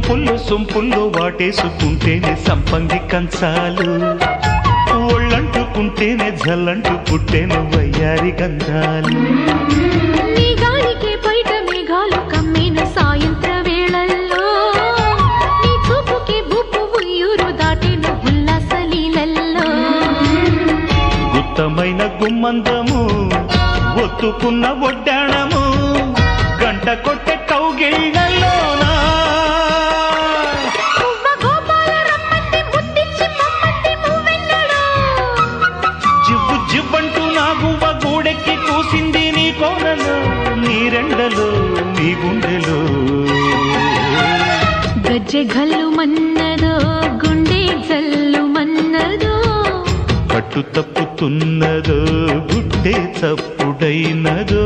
సొంపుల్లో సొంపుల్లో వాటేసుకుంటేనే సంపంగి కంచాలు ఒళ్ళంటుకుంటేనే జల్లంటు పుట్టేను వయ్యారి గంధాలు నీ గాలికే బయట మేఘాలు కమ్మేను సాయంత్ర వేళల్లో నీ చూపుకే బూపు ఉయ్యూరు దాటేను ఉల్లాస లీలల్లో గుత్తమైన గుమ్మందము ఒత్తుకున్న ఒడ్డాణము గంట కొట్టే కౌగిళ్ళలోనా జివ్వు జివ్వంటూ నా గువ్వ గూడెక్కి కూసింది నీ కోనలో నీ రెండలో నీ గుండెలో గజ్జె గల్లు మన్నదో గుండె జల్లు మన్నదో కట్టు తప్పుతున్నదో గుడ్డే చప్పుడైనదో